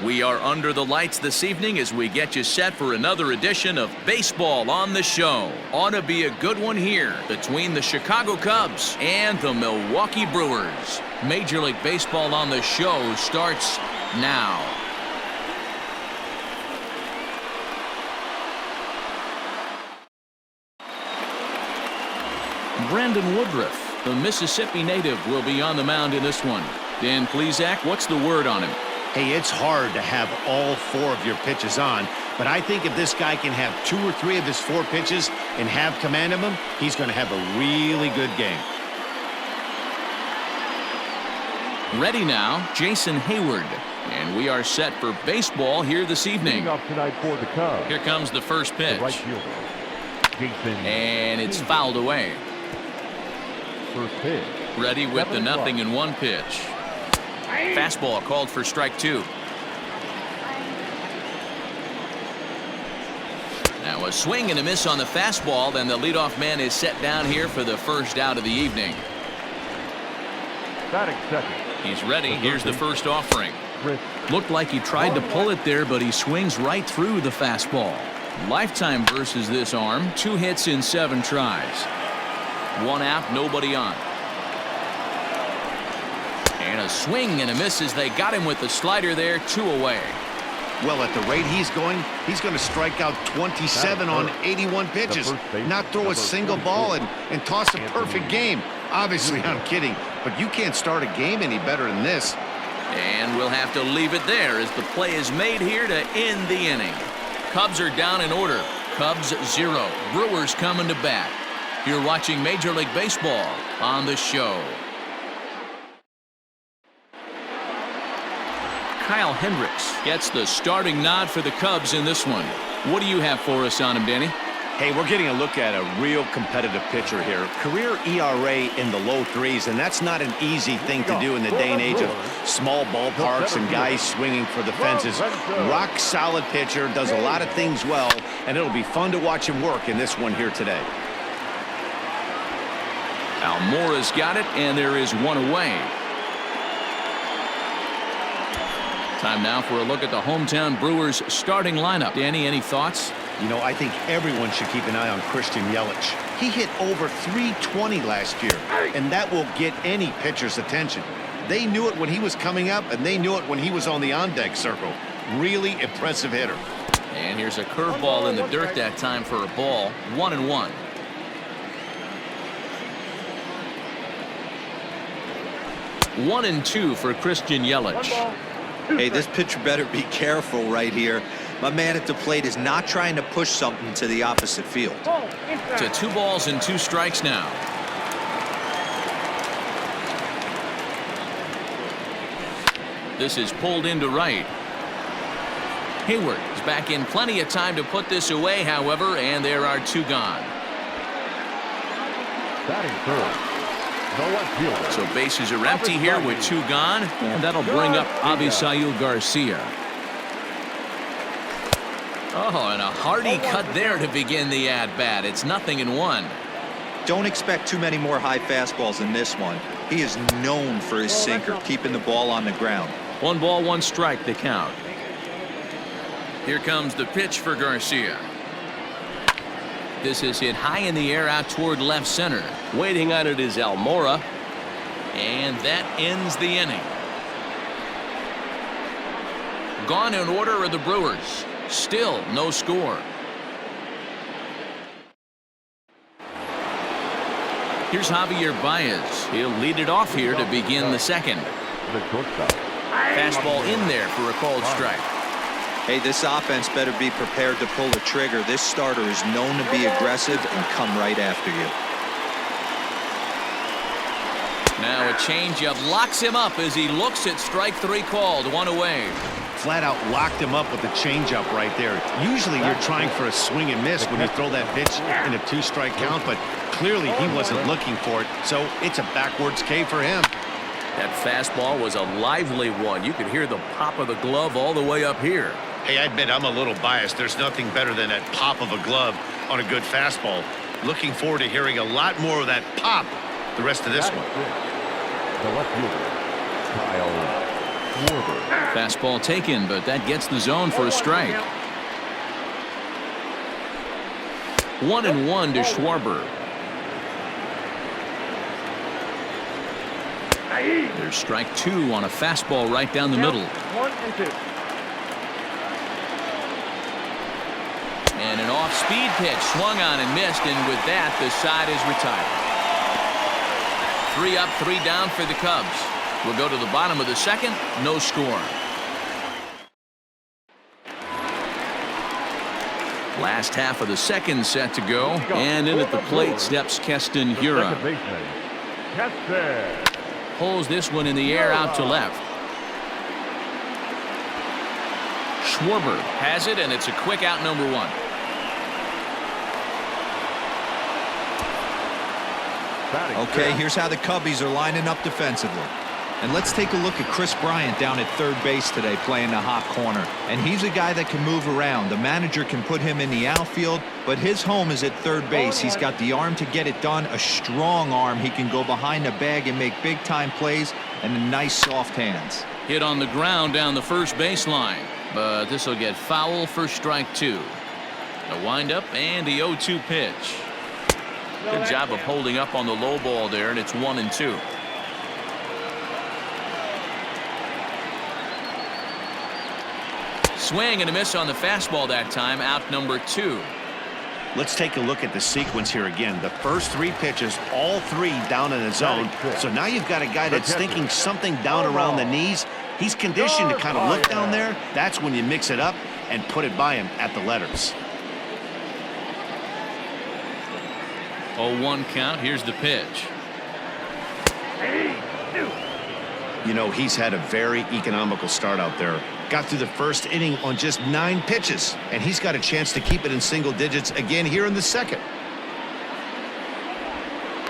We are under the lights this evening as we get you set for another edition of Baseball on the Show. Ought to be a good one here between the Chicago Cubs and the Milwaukee Brewers. Major League Baseball on the Show starts now. Brandon Woodruff, the Mississippi native, will be on the mound in this one. Dan Plesac, what's the word on him? Hey, it's hard to have all 4 of your pitches on, but I think if this guy can have 2 or 3 of his 4 pitches and have command of them, he's going to have a really good game. Ready now, Jason Hayward. And we are set for baseball here this evening. Up tonight for the Cubs. Here comes the first pitch. Right fielder, Jason. And it's fouled away. First pitch. Ready with the 0-1 pitch. Fastball called for strike 2. Now a swing and a miss on the fastball. Then the leadoff man is set down here for the first out of the evening. Batting second. He's ready. Here's the first offering. Looked like he tried to pull it there, but he swings right through the fastball. Lifetime versus this arm. 2 hits in 7 tries. 1 out, nobody on. And a swing and a miss as they got him with the slider there. 2 away. Well, at the rate he's going to strike out 27 on 81 pitches, not throw a single ball and toss a perfect game. Obviously, I'm kidding, but you can't start a game any better than this. And we'll have to leave it there as the play is made here to end the inning. Cubs are down in order. Cubs 0. Brewers coming to bat. You're watching Major League Baseball on the Show. Kyle Hendricks gets the starting nod for the Cubs in this one. What do you have for us on him, Danny? Hey, we're getting a look at a real competitive pitcher here. Career ERA in the low 3s, and that's not an easy thing to do in the day and age of small ballparks and guys swinging for the fences. Rock solid pitcher, does a lot of things well, and it'll be fun to watch him work in this one here today. Almora's got it, and there is 1 away. Time now for a look at the hometown Brewers starting lineup. Danny, any thoughts? You know, I think everyone should keep an eye on Christian Yelich. He hit over 320 last year, and that will get any pitcher's attention. They knew it when he was coming up, and they knew it when he was on the on-deck circle. Really impressive hitter. And here's a curveball in the dirt that time for a ball. 1-1. One and 2 for Christian Yelich. Hey, this pitcher better be careful right here. My man at the plate is not trying to push something to the opposite field. To 2 balls and 2 strikes now. This is pulled into right. Hayward is back in plenty of time to put this away, however, and there are 2 gone. Batting third. So bases are empty here with 2 gone, and that'll bring up Avisail Garcia. Oh, and a hearty cut there to begin the at-bat. It's 0-1. Don't expect too many more high fastballs in this one. He is known for his sinker, keeping the ball on the ground. 1 ball, 1 strike, the count. Here comes the pitch for Garcia. This is hit high in the air out toward left center. Waiting on it is Almora. And that ends the inning. Gone in order are the Brewers. Still no score. Here's Javier Baez. He'll lead it off here to begin the second. Fastball in there for a called strike. Hey, this offense better be prepared to pull the trigger. This starter is known to be aggressive and come right after you. Now a changeup locks him up as he looks at strike 3 called. 1 away. Flat out locked him up with the changeup right there. Usually you're trying for a swing and miss when you throw that pitch in a 2-strike count, but clearly he wasn't looking for it, so it's a backwards K for him. That fastball was a lively one. You could hear the pop of the glove all the way up here. Hey, I admit I'm a little biased. There's nothing better than that pop of a glove on a good fastball. Looking forward to hearing a lot more of that pop the rest of this one. The left fielder, Kyle Schwarber. Fastball taken, but that gets the zone for a strike. 1-1 to Schwarber. There's strike 2 on a fastball right down the middle. 1-2. And an off-speed pitch swung on and missed, and with that the side is retired. 3 up, 3 down for the Cubs. We'll go to the bottom of the second. No score. Last half of the second set to go, and in at the plate steps Keston Hiura. Second baseman, Keston. Pulls this one in the air out to left. Schwarber has it, and it's a quick out, number 1. Okay, here's how the Cubbies are lining up defensively. And let's take a look at Chris Bryant down at third base today, playing the hot corner. And he's a guy that can move around. The manager can put him in the outfield, but his home is at third base. He's got the arm to get it done, a strong arm. He can go behind the bag and make big-time plays, and the nice soft hands. Hit on the ground down the first baseline, but this will get foul for strike 2. A windup and the 0-2 pitch. Good job of holding up on the low ball there, and it's 1-2. Swing and a miss on the fastball that time, out number 2. Let's take a look at the sequence here again. The first 3 pitches, all 3 down in the zone. So now you've got a guy that's thinking something down around the knees. He's conditioned to kind of look down there. That's when you mix it up and put it by him at the letters. 0-1 count. Here's the pitch. You know, he's had a very economical start out there. Got through the first inning on just 9 pitches, and he's got a chance to keep it in single digits again here in the second.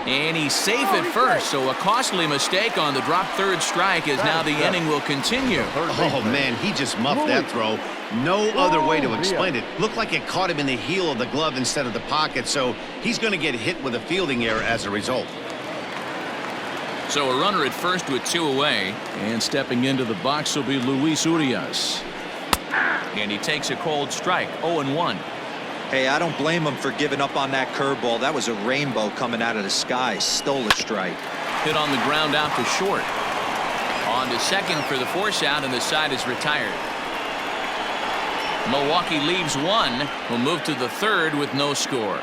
And he's safe at first, so a costly mistake on the drop third strike, as now the inning will continue. Oh, man, he just muffed that throw. No other way to explain it. Looked like it caught him in the heel of the glove instead of the pocket, so he's going to get hit with a fielding error as a result. So a runner at first with 2 away, and stepping into the box will be Luis Urias. And he takes a cold strike, 0-1. Hey, I don't blame him for giving up on that curveball. That was a rainbow coming out of the sky. Stole a strike. Hit on the ground out to short. On to second for the force out, and the side is retired. Milwaukee leaves 1. Will move to the third with no score.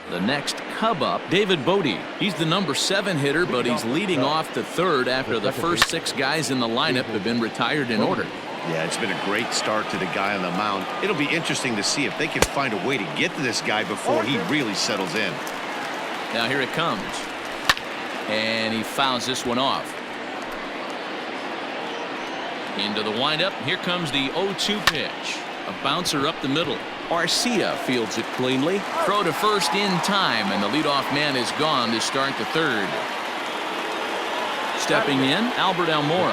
The next Cub up, David Bodie. He's the number 7 hitter, but he's leading off the third after the first 6 guys in the lineup have been retired in order. Yeah, it's been a great start to the guy on the mound. It'll be interesting to see if they can find a way to get to this guy before he really settles in. Now here it comes. And he fouls this one off. Into the windup. Here comes the 0-2 pitch. A bouncer up the middle. Arcia fields it cleanly. Throw to first in time, and the leadoff man is gone to start the third. Stepping in, Albert Almora.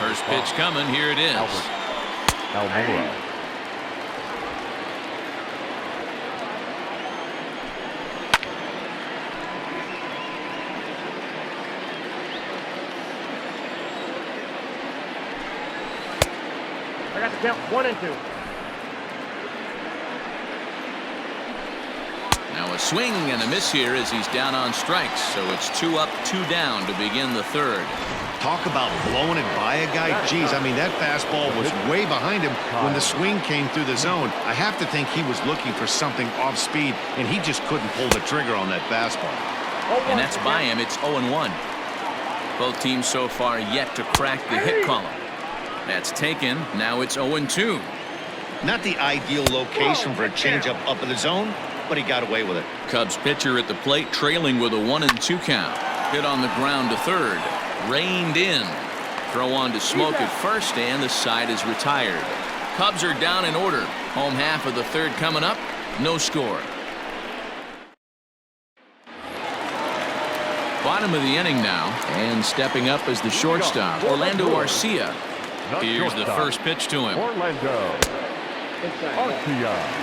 First pitch coming. Here it is. Almora. I got the count 1-2. Now a swing and a miss here as he's down on strikes, so it's 2 up, 2 down to begin the third. Talk about blowing it by a guy. Geez, I mean, that fastball was way behind him when the swing came through the zone. I have to think he was looking for something off speed, and he just couldn't pull the trigger on that fastball. And that's by him. It's 0-1. Both teams so far yet to crack the hit column. That's taken. Now it's 0-2. Not the ideal location for a changeup up in the zone, but he got away with it. Cubs pitcher at the plate, trailing with a 1-2 count. Hit on the ground to third. Reined in. Throw on to Smoke at first, and the side is retired. Cubs are down in order. Home half of the third coming up. No score. Bottom of the inning now, and stepping up as the shortstop, Orlando Arcia. Here's the first pitch to him. Orlando Arcia.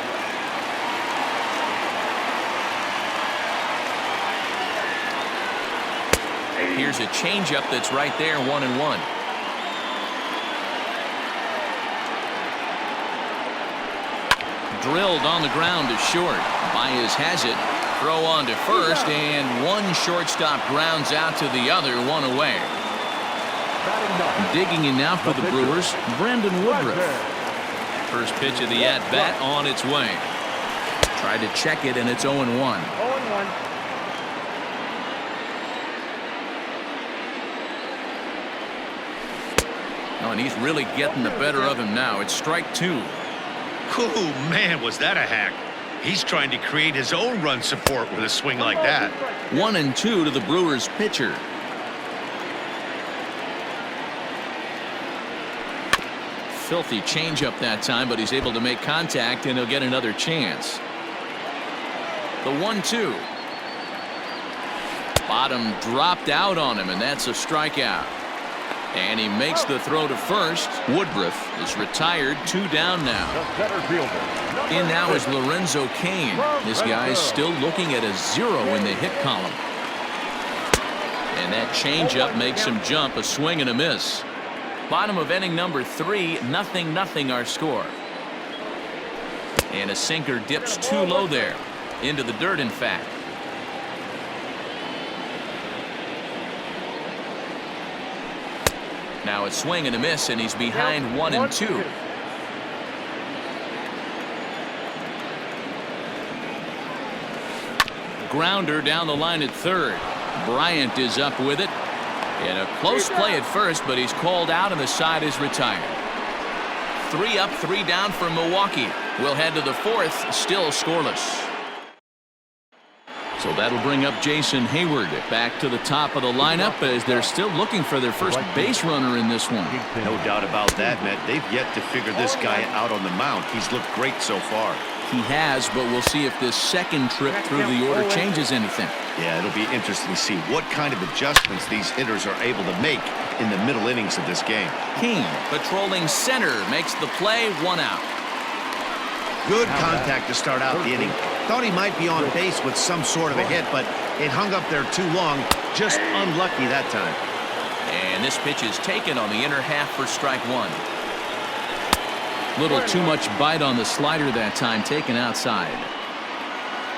Here's a changeup that's right there, 1-1. Drilled on the ground to short. Baez has it. Throw on to first, and one shortstop grounds out to the other, one away. Digging in now for the Brewers, Brandon Woodruff. First pitch of the at-bat on its way. Tried to check it, and it's 0-1. 0-1. Oh, and he's really getting the better of him now. It's strike 2. Oh, man, was that a hack. He's trying to create his own run support with a swing like that. 1-2 to the Brewers pitcher. Filthy changeup that time, but he's able to make contact, and he'll get another chance. The 1-2. Bottom dropped out on him, and that's a strikeout. And he makes the throw to first. Woodruff is retired, 2 down now. The center fielder. In now is Lorenzo Cain. This guy is still looking at a 0 in the hit column. And that changeup makes him jump. A swing and a miss. Bottom of inning number 3, 0-0 our score. And a sinker dips too low there. Into the dirt, in fact. Now a swing and a miss, and he's behind 1-2. Grounder down the line at third. Bryant is up with it. And a close play at first, but he's called out and the side is retired. 3 up, 3 down for Milwaukee. We'll head to the 4th, still scoreless. So that'll bring up Jason Hayward back to the top of the lineup as they're still looking for their first base runner in this one. No doubt about that, Matt. They've yet to figure this guy out on the mound. He's looked great so far. He has, but we'll see if this second trip through the order changes anything. Yeah, it'll be interesting to see what kind of adjustments these hitters are able to make in the middle innings of this game. King, patrolling center, makes the play, 1 out. Good contact to start out the inning. Thought he might be on base with some sort of a hit, but it hung up there too long. Just unlucky that time. And this pitch is taken on the inner half for strike 1. Little too much bite on the slider that time, taken outside.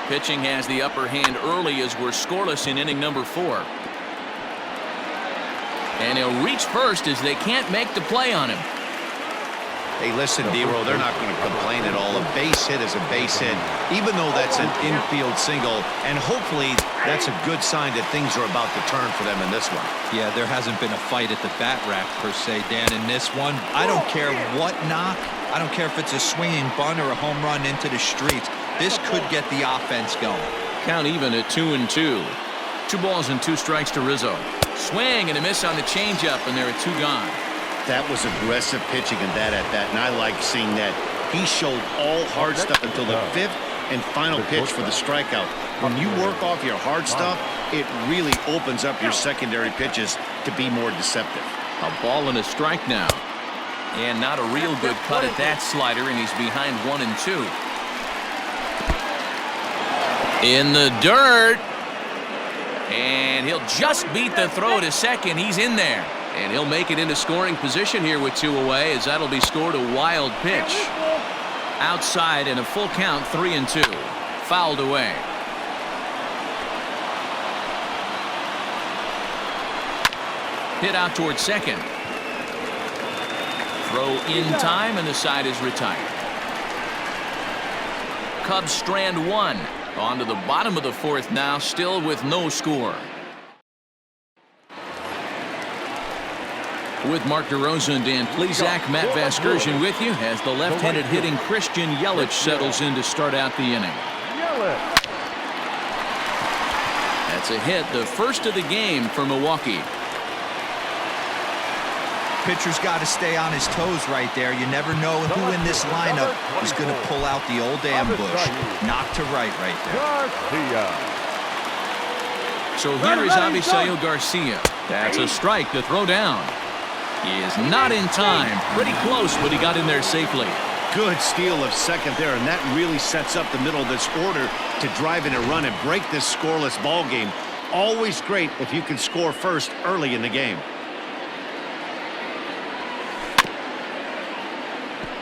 Pitching has the upper hand early as we're scoreless in inning number 4. And he'll reach first as they can't make the play on him. Hey, listen, D-Row, they're not going to complain at all. A base hit is a base hit, even though that's an infield single. And hopefully that's a good sign that things are about to turn for them in this one. Yeah, there hasn't been a fight at the bat rack, per se, Dan, in this one. I don't care what knock. I don't care if it's a swinging bunt or a home run into the streets. This could get the offense going. Count even at 2-2. 2 balls and 2 strikes to Rizzo. Swing and a miss on the changeup, and there are 2 gone. That was aggressive pitching in that at-bat, and I like seeing that. He showed all hard stuff until the 5th and final pitch for the strikeout. When you work off your hard stuff, it really opens up your secondary pitches to be more deceptive. A ball and a strike now. And not a real good cut at that slider, and he's behind 1-2. In the dirt. And he'll just beat the throw to second. He's in there. And he'll make it into scoring position here with 2 away, as that'll be scored a wild pitch. Outside and a full count, 3-2. Fouled away. Hit out towards second. Throw in time, and the side is retired. Cubs strand 1. On to the bottom of the 4th now, still with no score. With Mark DeRosa and Dan Plesac, Matt Vasgersian with you as the left-handed hitting Christian Yelich settles in to start out the inning. That's a hit, the first of the game for Milwaukee. Pitcher's got to stay on his toes right there. You never know who in this lineup is going to pull out the old ambush. Knock to right there. So here is Avisail Garcia. That's a strike to throw down. He is not in time. Pretty close, but he got in there safely. Good steal of second there, and that really sets up the middle of this order to drive in a run and break this scoreless ball game. Always great if you can score first early in the game.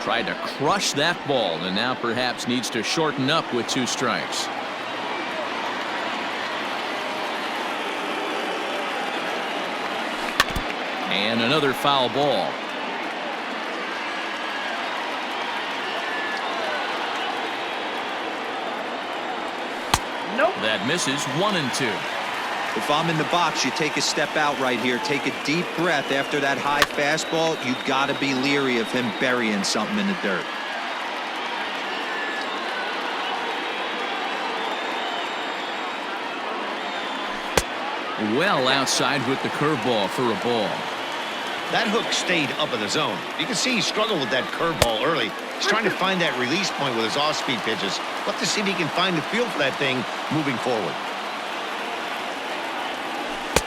Tried to crush that ball and now perhaps needs to shorten up with 2 strikes. And another foul ball. Nope. That misses 1-2. If I'm in the box, you take a step out right here. Take a deep breath after that high fastball. You got to be leery of him burying something in the dirt. Well outside with the curveball for a ball. That hook stayed up in the zone. You can see he struggled with that curveball early. He's trying to find that release point with his off-speed pitches. Let's see if he can find the feel for that thing moving forward.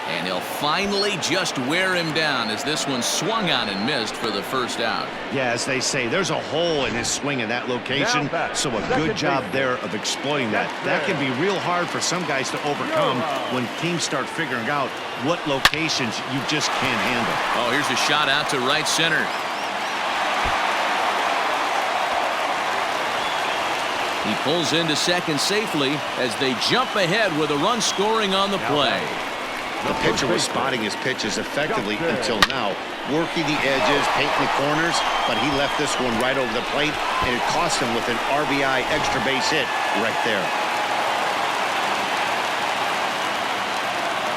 And he'll finally just wear him down as this one swung on and missed for the first out. Yeah, as they say, there's a hole in his swing in that location, so a good job there of exploiting that. That can be real hard for some guys to overcome when teams start figuring out what locations you just can't handle. Oh, here's a shot out to right center. He pulls into second safely as they jump ahead with a run scoring on the play. The pitcher was spotting his pitches effectively until now, working the edges, painting the corners, but he left this one right over the plate, and it cost him with an RBI extra base hit right there.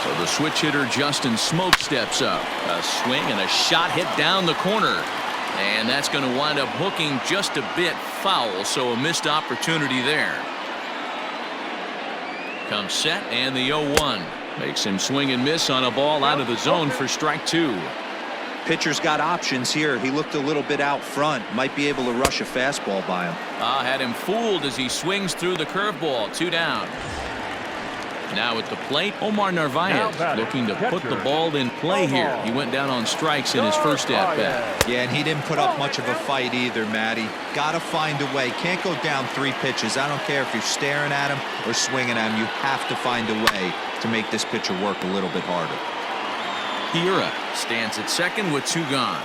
So the switch hitter Justin Smoke steps up. A swing and a shot hit down the corner. And that's going to wind up hooking just a bit foul, so a missed opportunity there. Comes set and the 0-1. Makes him swing and miss on a ball out of the zone for strike 2. Pitcher's got options here. He looked a little bit out front. Might be able to rush a fastball by him. Had him fooled as he swings through the curveball. 2 down. Now at the plate, Omar Narvaez looking to put the ball in play here. He went down on strikes in his first at-bat. Yeah, and he didn't put up much of a fight either, Matty. Got to find a way. Can't go down 3 pitches. I don't care if you're staring at him or swinging at him. You have to find a way to make this pitcher work a little bit harder. Hiura stands at second with 2 gone.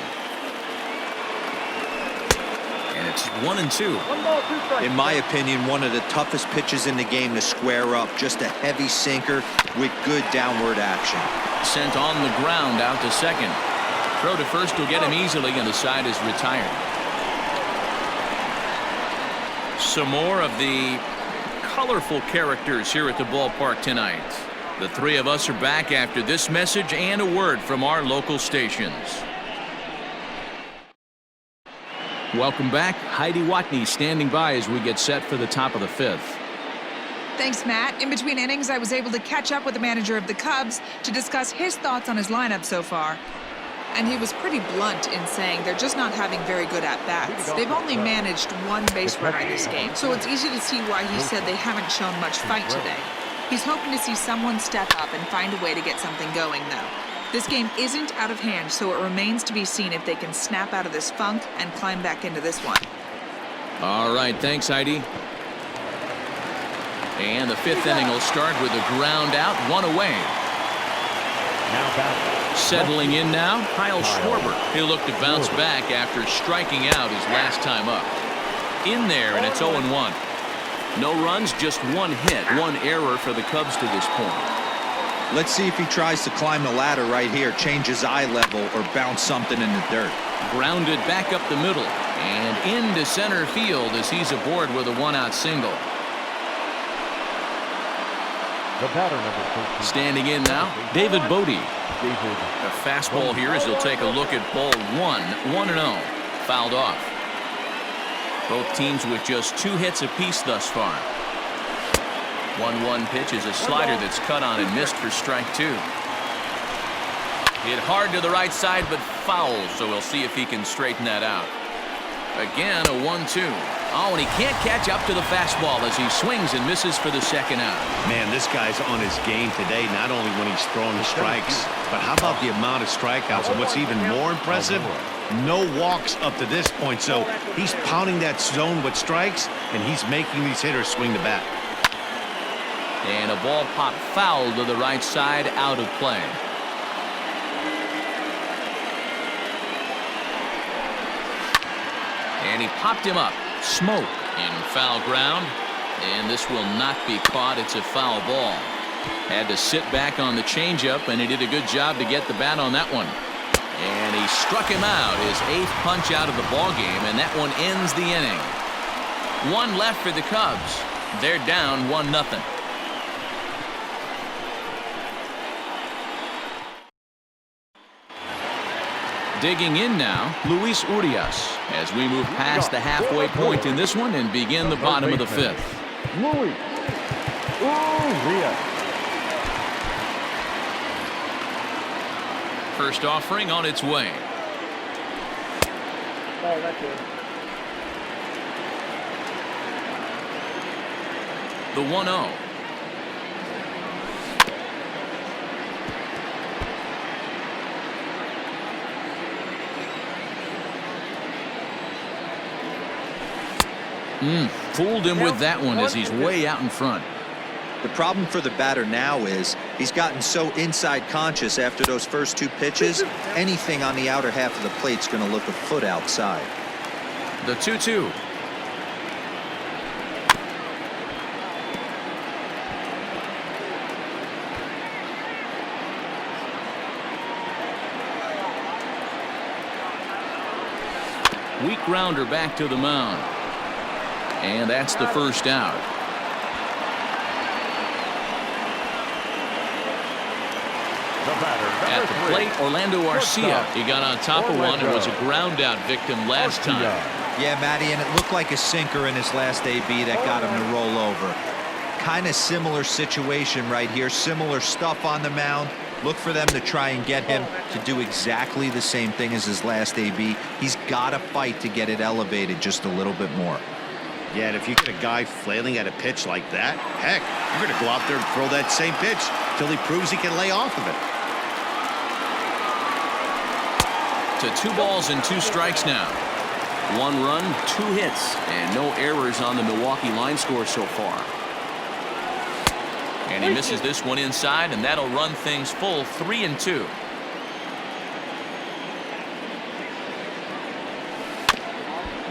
And it's 1-2. In my opinion, one of the toughest pitches in the game to square up. Just a heavy sinker with good downward action. Sent on the ground out to second. Throw to first will get him easily, and the side is retired. Some more of the colorful characters here at the ballpark tonight. The 3 of us are back after this message and a word from our local stations. Welcome back. Heidi Watney standing by as we get set for the top of the 5th. Thanks, Matt. In between innings, I was able to catch up with the manager of the Cubs to discuss his thoughts on his lineup so far. And he was pretty blunt in saying they're just not having very good at-bats. They've only managed 1 base runner in this game, so it's easy to see why he said they haven't shown much fight today. He's hoping to see someone step up and find a way to get something going, though. This game isn't out of hand, so it remains to be seen if they can snap out of this funk and climb back into this one. All right, thanks, Heidi. And the 5th inning will start with a ground out, 1 away. Settling in now, Kyle Schwarber. He'll look to bounce back after striking out his last time up. In there, and it's 0-1. No runs, just 1 hit, 1 error for the Cubs to this point. Let's see if he tries to climb the ladder right here, change his eye level, or bounce something in the dirt. Grounded back up the middle and into center field as he's aboard with a 1-out single. The batter, number 13. Standing in now, David Bodie. A fastball here as he'll take a look at ball 1, 1-0. Fouled off. Both teams with just 2 hits apiece thus far. 1-1 pitch is a slider that's cut on and missed for strike 2. Hit hard to the right side, but foul, so we'll see if he can straighten that out. Again, a 1-2. Oh, and he can't catch up to the fastball as he swings and misses for the 2nd out. Man, this guy's on his game today, not only when he's throwing strikes, but how about the amount of strikeouts? And what's even more impressive, no walks up to this point. So he's pounding that zone with strikes, and he's making these hitters swing the bat. And a ball popped foul to the right side, out of play. And he popped him up. Smoke in foul ground. And this will not be caught. It's a foul ball. Had to sit back on the changeup, and he did a good job to get the bat on that one. And he struck him out, his 8th punch out of the ball game, and that one ends the inning. One left for the Cubs. They're down 1-0. Digging in now, Luis Urias, as we move past the halfway point in this one and begin the bottom of the 5th. Luis Urias. First offering on its way. Oh, that's it. The 1-0. Fooled him with that one as he's way out in front. The problem for the batter now is he's gotten so inside conscious after those first 2 pitches. Anything on the outer half of the plate's going to look a foot outside. The 2-2. Weak grounder back to the mound. And that's the first out. At the plate, Orlando Arcia. He got on top of one and was a ground out victim last time. Yeah, Matty, and it looked like a sinker in his last AB that got him to roll over. Kind of similar situation right here. Similar stuff on the mound. Look for them to try and get him to do exactly the same thing as his last AB. He's got to fight to get it elevated just a little bit more. Yeah, and if you get a guy flailing at a pitch like that, heck, you're going to go out there and throw that same pitch till he proves he can lay off of it. To 2 balls and 2 strikes now. 1 run, 2 hits, and no errors on the Milwaukee line score so far. And he misses this one inside, and that'll run things full 3-2.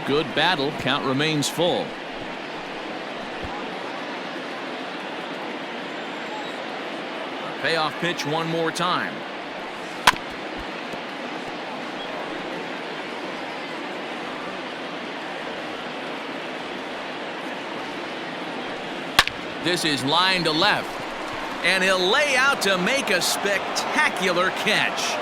Good battle. Count remains full. Payoff pitch one more time. This is line to left. And he'll lay out to make a spectacular catch.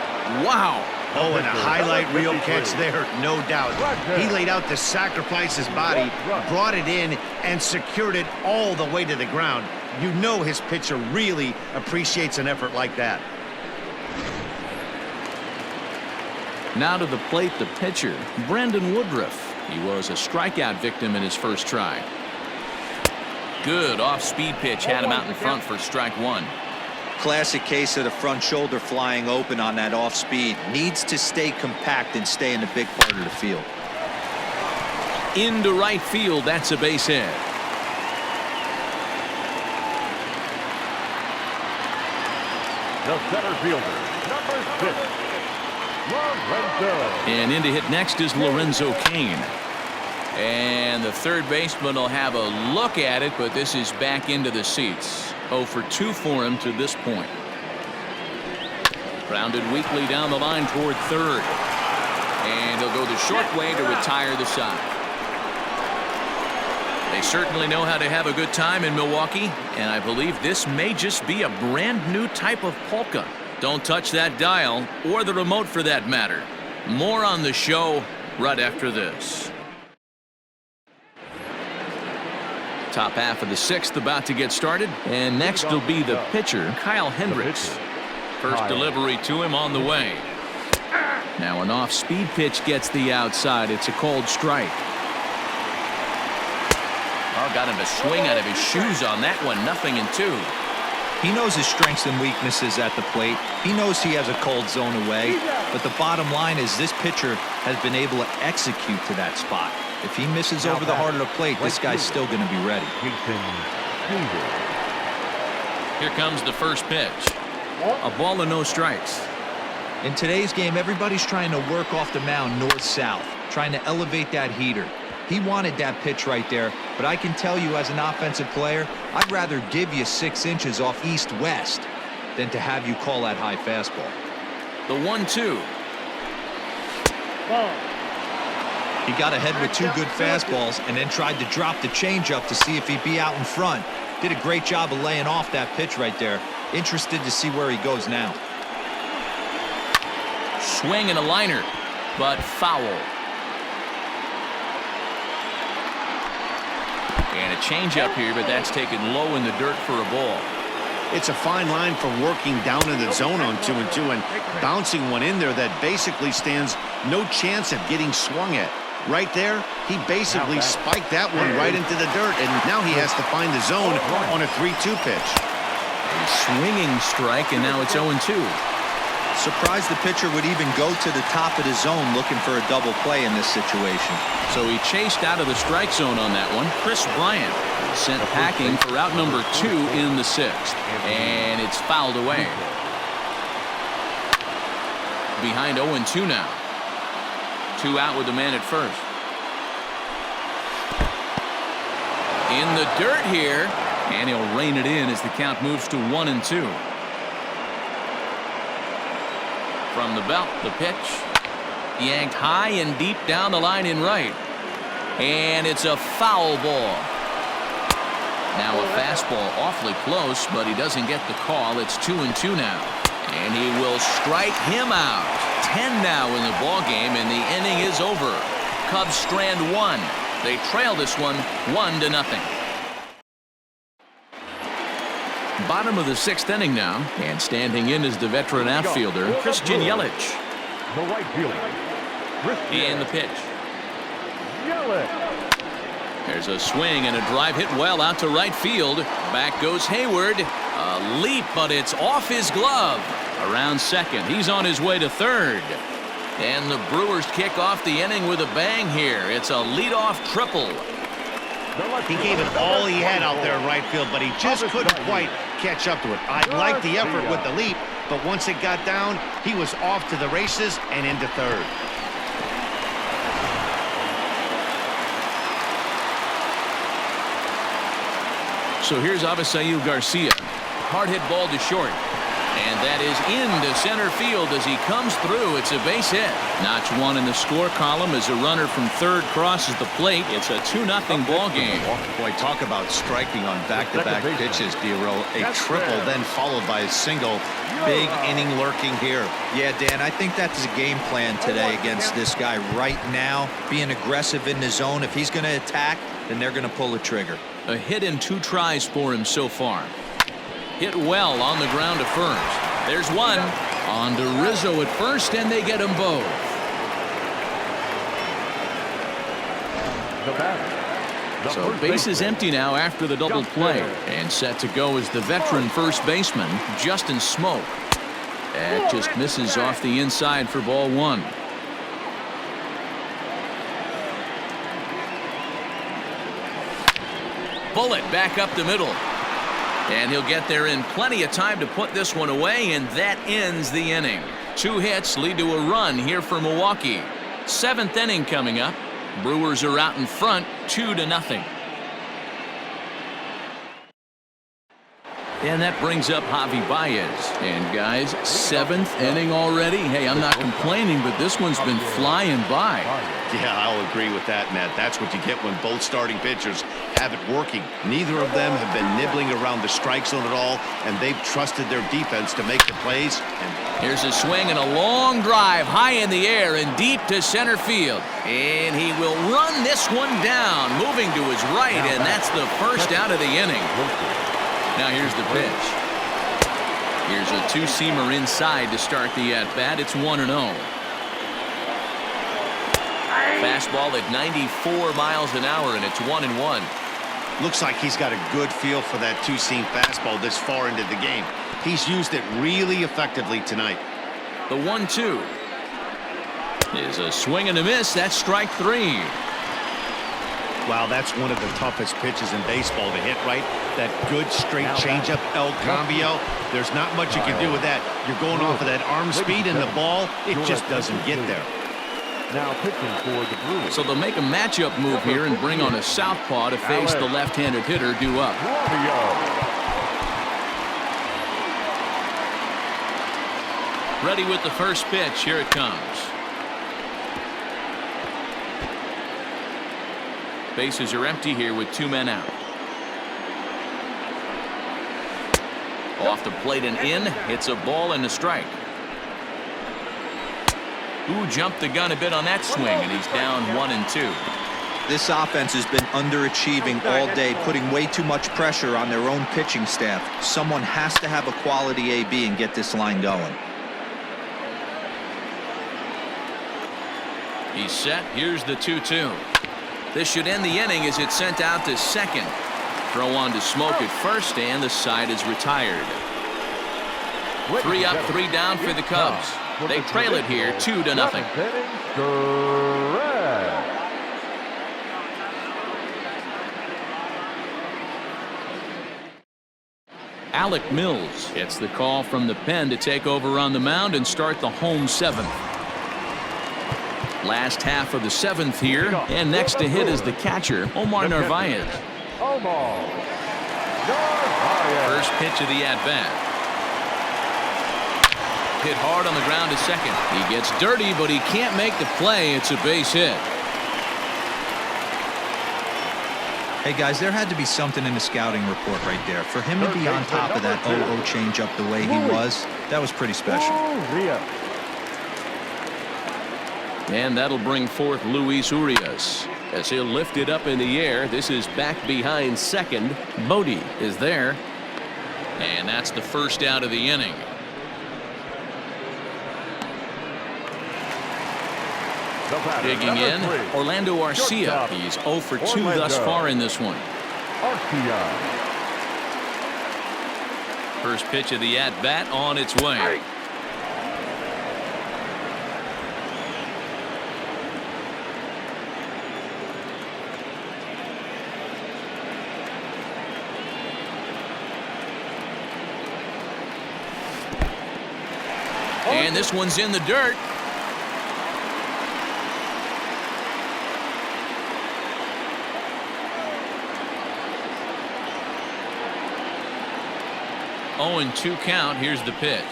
Wow. Oh, and a highlight reel catch there, no doubt. He laid out to sacrifice his body, brought it in, and secured it all the way to the ground. You know his pitcher really appreciates an effort like that. Now to the plate, the pitcher, Brandon Woodruff. He was a strikeout victim in his first try. Good off-speed pitch had him out in front for strike 1. Classic case of the front shoulder flying open on that off speed. Needs to stay compact and stay in the big part of the field. Into right field, that's a base hit. The center fielder, number 6, Lorenzo. And in to hit next is Lorenzo Cain. And the third baseman will have a look at it, but this is back into the seats. 0 for 2 for him to this point. Grounded weakly down the line toward third. And he'll go the short way to retire the side. They certainly know how to have a good time in Milwaukee, and I believe this may just be a brand new type of polka. Don't touch that dial, or the remote for that matter. More on the show right after this. Top half of the 6th about to get started, and next will be the pitcher, Kyle Hendricks. First delivery to him on the way. Now an off-speed pitch gets the outside. It's a called strike. Oh, got him to swing out of his shoes on that one. 0-2. He knows his strengths and weaknesses at the plate. He knows he has a cold zone away, but the bottom line is this pitcher has been able to execute to that spot. If he misses over the heart of the plate, this guy's still going to be ready. Here comes the first pitch. A ball and no strikes. In today's game, everybody's trying to work off the mound north-south, trying to elevate that heater. He wanted that pitch right there, but I can tell you as an offensive player, I'd rather give you 6 inches off east-west than to have you call that high fastball. The 1-2. He got ahead with 2 good fastballs and then tried to drop the changeup to see if he'd be out in front. Did a great job of laying off that pitch right there. Interested to see where he goes now. Swing and a liner, but foul. And a changeup here, but that's taken low in the dirt for a ball. It's a fine line for working down in the zone on 2-2 and bouncing one in there that basically stands no chance of getting swung at. Right there, he basically spiked that one right into the dirt, and now he has to find the zone on a 3-2 pitch. A swinging strike, and now it's 0-2. Surprised the pitcher would even go to the top of the zone looking for a double play in this situation. So he chased out of the strike zone on that one. Kris Bryant sent packing for out number 2 in the 6th, and it's fouled away. Behind 0-2 now. 2 out with the man at first. In the dirt here, and he'll rein it in as the count moves to 1-2. From the belt, the pitch. Yanked high and deep down the line in right. And it's a foul ball. Now a fastball awfully close, but he doesn't get the call. It's 2-2 now. And he will strike him out. 10 now in the ball game, and the inning is over. Cubs strand 1. They trail this one 1-0. Bottom of the 6th inning now, and standing in is the veteran outfielder Christian Yelich. The right fielder. In the pitch. Yelich. There's a swing and a drive hit well out to right field. Back goes Hayward. A leap, but it's off his glove. Around second. He's on his way to third. And the Brewers kick off the inning with a bang here. It's a leadoff triple. He gave it all he had out there in right field, but he just couldn't quite catch up to it. I liked the effort with the leap, but once it got down, he was off to the races and into third. So here's Avisail Garcia. Hard hit ball to short. And that is into center field as he comes through. It's a base hit. Notch 1 in the score column as a runner from third crosses the plate. It's a 2-0 ball game. Boy, talk about striking on back-to-back pitches, D-Roll. A triple, then followed by a single. Big inning lurking here. Yeah, Dan, I think that's a game plan today against this guy right now. Being aggressive in the zone. If he's going to attack, then they're going to pull the trigger. A hit and 2 tries for him so far. Hit well on the ground to first. There's one. On to Rizzo at first, and they get them both. So base is empty now after the double play. And set to go is the veteran first baseman, Justin Smoke. That just misses off the inside for ball 1. Bullet back up the middle. And he'll get there in plenty of time to put this one away, and that ends the inning. 2 hits lead to a run here for Milwaukee. 7th inning coming up. Brewers are out in front 2-0. And that brings up Javi Baez. And guys, 7th inning already. Hey, I'm not complaining, but this one's been flying by. Yeah, I'll agree with that, Matt. That's what you get when both starting pitchers have it working. Neither of them have been nibbling around the strike zone at all, and they've trusted their defense to make the plays. Here's a swing and a long drive high in the air and deep to center field. And he will run this one down, moving to his right, and that's the first out of the inning. Now here's the pitch. Here's a 2-seamer inside to start the at-bat. It's 1-0. Fastball at 94 miles an hour, and it's 1-1. Looks like he's got a good feel for that 2-seam fastball this far into the game. He's used it really effectively tonight. The 1-2 is a swing and a miss. That's strike 3. Wow, that's one of the toughest pitches in baseball to hit right. That good straight changeup, El Cambio. There's not much you can do with that. You're going off of that arm speed, and the ball, it just doesn't get there. Now pitching for the Brewers. So they'll make a matchup move here and bring on a southpaw to face the left-handed hitter due up. Ready with the first pitch. Here it comes. Bases are empty here with 2 men out. Off the plate and in. It's a ball and a strike. Ooh, jumped the gun a bit on that swing, and he's down 1-2. This offense has been underachieving all day, putting way too much pressure on their own pitching staff. Someone has to have a quality AB and get this line going. He's set. Here's the 2-2. This should end the inning as it's sent out to second. Throw on to Smoke at first, and the side is retired. 3 up, 3 down for the Cubs. They trail it here 2-0. Alec Mills gets the call from the pen to take over on the mound and start the home 7th. Last half of the 7th here, and next to hit is the catcher, Omar Narvaez. First pitch of the at-bat. Hit hard on the ground to second. He gets dirty, but he can't make the play. It's a base hit. Hey, guys, there had to be something in the scouting report right there. For him to be on top of that 0-0 changeup the way he was, that was pretty special. And that'll bring forth Luis Urias as he'll lift it up in the air. This is back behind second. Bodie is there. And that's the first out of the inning. Digging in, Orlando Arcia. He's 0 for 2 thus far in this one. First pitch of the at-bat on its way. And this one's in the dirt. Oh, and 2 count. Here's the pitch.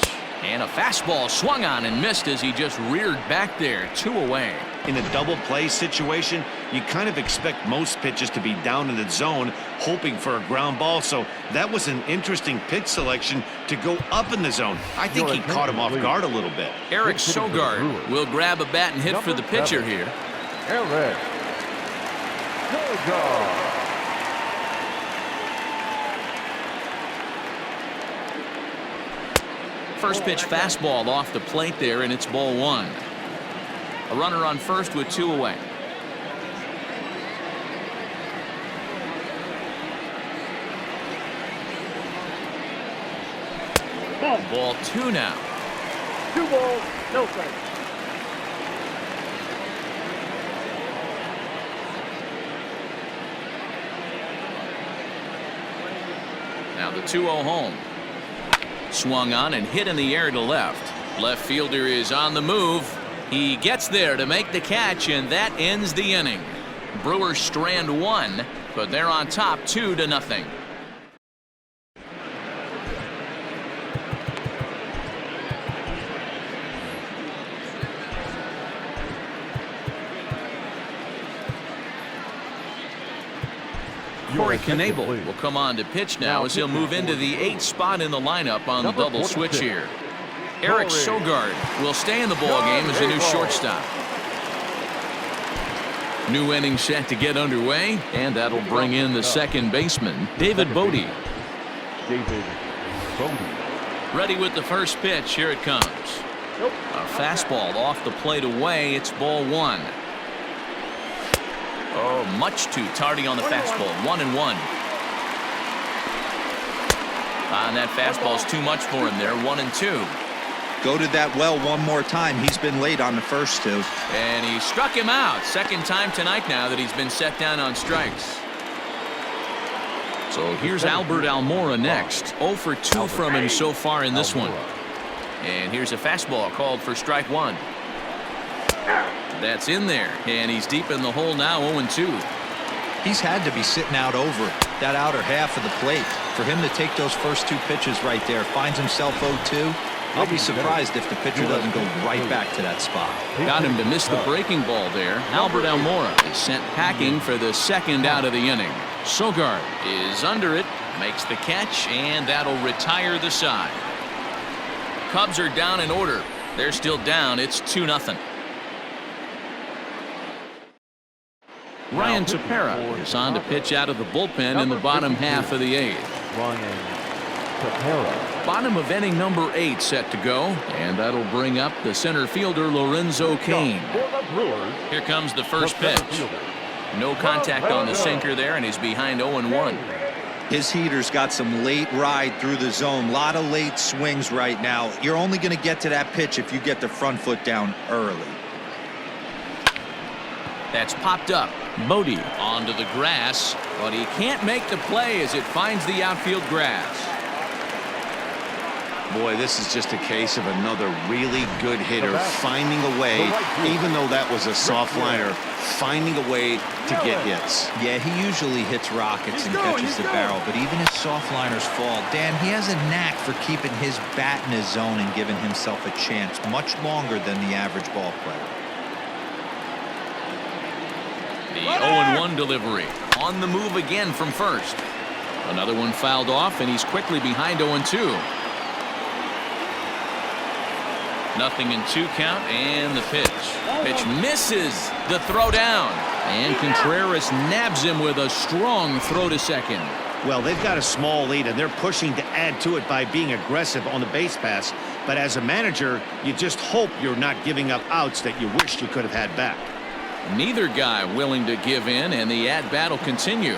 And a fastball swung on and missed as he just reared back there. 2 away. In a double play situation, you kind of expect most pitches to be down in the zone, hoping for a ground ball. So that was an interesting pitch selection to go up in the zone. I think he caught him off guard a little bit. Eric Sogard will grab a bat and hit for the pitcher here. Eric Sogard. First pitch fastball off the plate there, and it's ball 1. A runner on first with 2 away. Ball 2 now. 2 balls, no strikes. Now the 2-0 home. Swung on and hit in the air to left. Left fielder is on the move. He gets there to make the catch, and that ends the inning. Brewers strand 1, but they're on top 2-0. Corey Knebel will come on to pitch now as he'll move into the 8th spot in the lineup on the double switch here. Eric Sogard will stay in the ballgame as a new shortstop. New inning set to get underway, and that'll bring in the second baseman, David Bodie. Ready with the first pitch. Here it comes. A fastball off the plate away. It's ball 1. Oh, much too tardy on the fastball. 1-1. And that fastball's too much for him there. 1-2. Go to that well one more time. He's been late on the first two. And he struck him out. Second time tonight now that he's been set down on strikes. So here's Albert Almora next. 0 for 2 from him so far in this one. And here's a fastball called for strike one. That's in there. And he's deep in the hole now, 0-2. He's had to be sitting out over that outer half of the plate. For him to take those first two pitches right there, finds himself 0-2. I'll be surprised if the pitcher doesn't go right back to that spot. Got him to miss the breaking ball there. Albert Almora is sent packing for the second out of the inning. Sogard is under it, makes the catch, and that'll retire the side. Cubs are down in order. They're still down. It's 2-0. Ryan Tepera is on to pitch out of the bullpen in the bottom half of the eighth. Bottom of inning number 8 set to go, and that'll bring up the center fielder Lorenzo Cain. Here comes the first pitch. No contact on the sinker there, and he's behind 0-1. His heater's got some late ride through the zone. A lot of late swings right now. You're only going to get to that pitch if you get the front foot down early. That's popped up. Bodie onto the grass, but he can't make the play as it finds the outfield grass. Boy, this is just a case of another really good hitter finding a way, even though that was a soft liner, finding a way to get hits. Yeah, he usually hits rockets and catches the barrel, but even his soft liners fall. Dan, he has a knack for keeping his bat in his zone and giving himself a chance much longer than the average ball player. The 0-1 delivery on the move again from first. Another one fouled off, and he's quickly behind 0-2. 0-2 count, and the pitch. Pitch misses the throw down, and Contreras nabs him with a strong throw to second. Well, they've got a small lead, and they're pushing to add to it by being aggressive on the base pass. But as a manager, you just hope you're not giving up outs that you wish you could have had back. Neither guy willing to give in, and the at-bat will continue.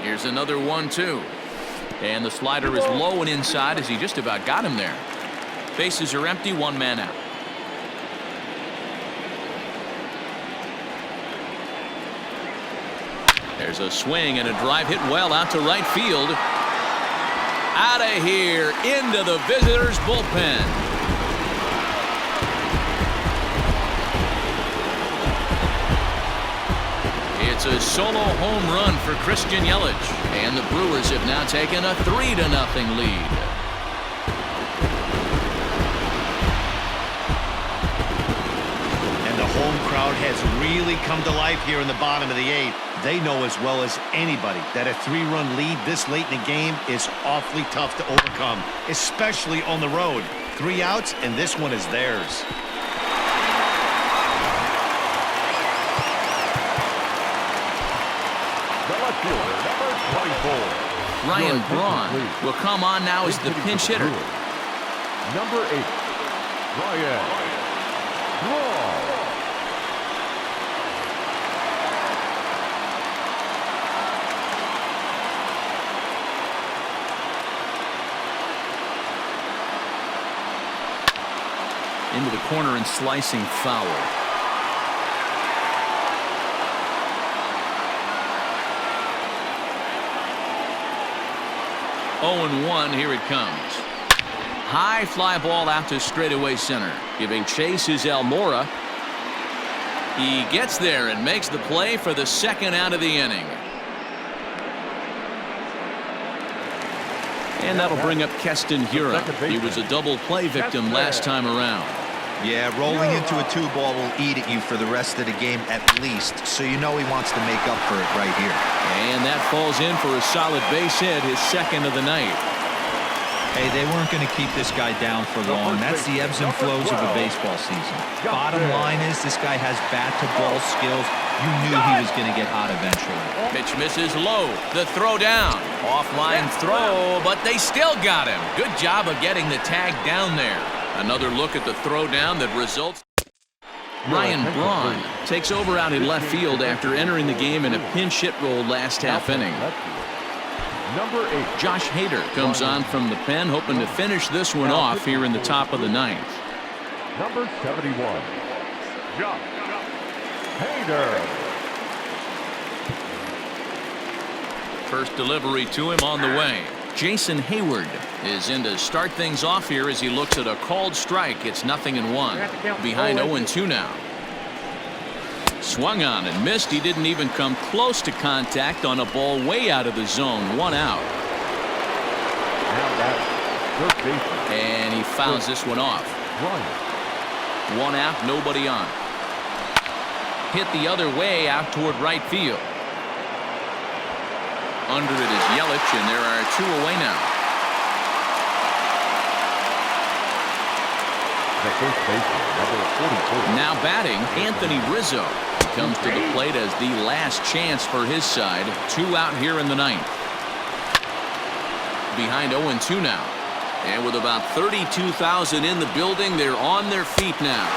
Here's another 1-2. And the slider is low and inside as he just about got him there. Bases are empty, one man out. There's a swing and a drive hit well out to right field. Out of here, into the visitors' bullpen. It's a solo home run for Christian Yelich, and the Brewers have now taken a 3-0 lead. And the home crowd has really come to life here in the bottom of the 8th. They know as well as anybody that a 3-run lead this late in the game is awfully tough to overcome, especially on the road. 3 outs, and this one is theirs. Ryan Braun will come on now as the pinch hitter. Number 8, Ryan Braun. Into the corner and slicing foul. Oh, 1, here it comes. High fly ball out to straightaway center. Giving chase is Almora. He gets there and makes the play for the second out of the inning. And that'll bring up Keston Hiura. He was a double play victim last time around. Yeah, rolling into a 2-ball will eat at you for the rest of the game at least, so you know he wants to make up for it right here. And that falls in for a solid base hit, his second of the night. Hey, they weren't going to keep this guy down for long. That's the ebbs and flows of a baseball season. Bottom line is this guy has bat-to-ball skills. You knew he was going to get hot eventually. Pitch misses low. The throw down. Offline throw, but they still got him. Good job of getting the tag down there. Another look at the throw down that results. Ryan Braun takes over out in left field after entering the game in a pinch hit role last half inning. Number 8. Josh Hader comes on from the pen, hoping to finish this one off here in the top of the ninth. Number 71. Josh Hader. First delivery to him on the way. Jason Hayward is in to start things off here as he looks at a called strike. It's 0-1. Behind 0-2 now. Swung on and missed. He didn't even come close to contact on a ball way out of the zone. 1 out. And he fouls this one off. 1 out, nobody on. Hit the other way out toward right field. Under it is Yelich, and there are 2 away now. The first baseman, number 44. Now batting, Anthony Rizzo comes to the plate as the last chance for his side. 2 out here in the ninth. Behind 0-2 now. And with about 32,000 in the building, they're on their feet now.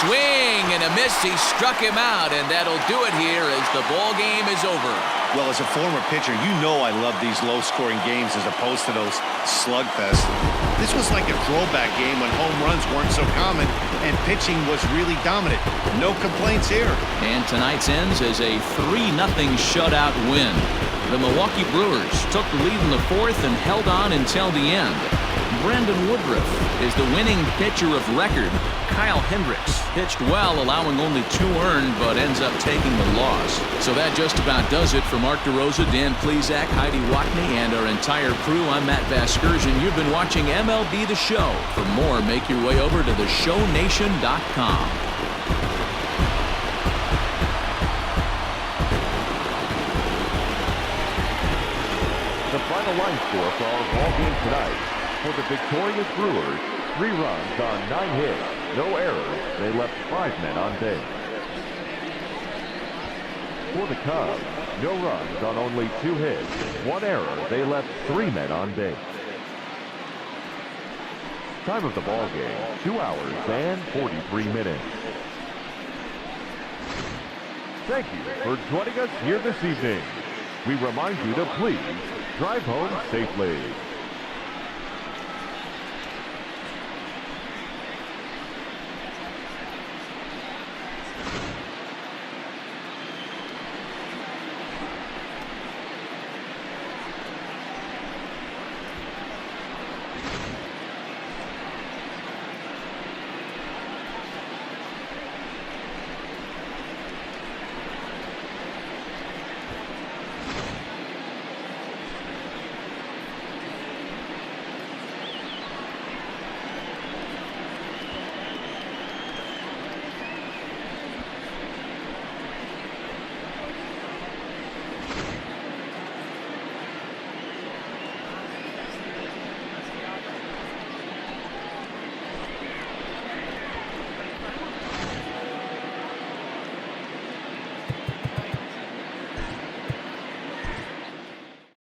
Swing and a miss. He struck him out, and that'll do it here as the ball game is over. Well, as a former pitcher, you know I love these low-scoring games as opposed to those slugfests. This was like a throwback game when home runs weren't so common and pitching was really dominant. No complaints here. And tonight's ends as a 3-0 shutout win. The Milwaukee Brewers took the lead in the 4th and held on until the end. Brandon Woodruff is the winning pitcher of record. Kyle Hendricks pitched well, allowing only 2 earned, but ends up taking the loss. So that just about does it. For Mark DeRosa, Dan Plesac, Heidi Watney, and our entire crew, I'm Matt Vasgersian. You've been watching MLB The Show. For more, make your way over to theshownation.com. The final line score for our ball game tonight. For the victorious Brewers, 3 runs on 9 hits, no errors. They left 5 men on base. For the Cubs, no runs on only 2 hits, 1 error. They left 3 men on base. Time of the ball game, 2 hours and 43 minutes. Thank you for joining us here this evening. We remind you to please drive home safely.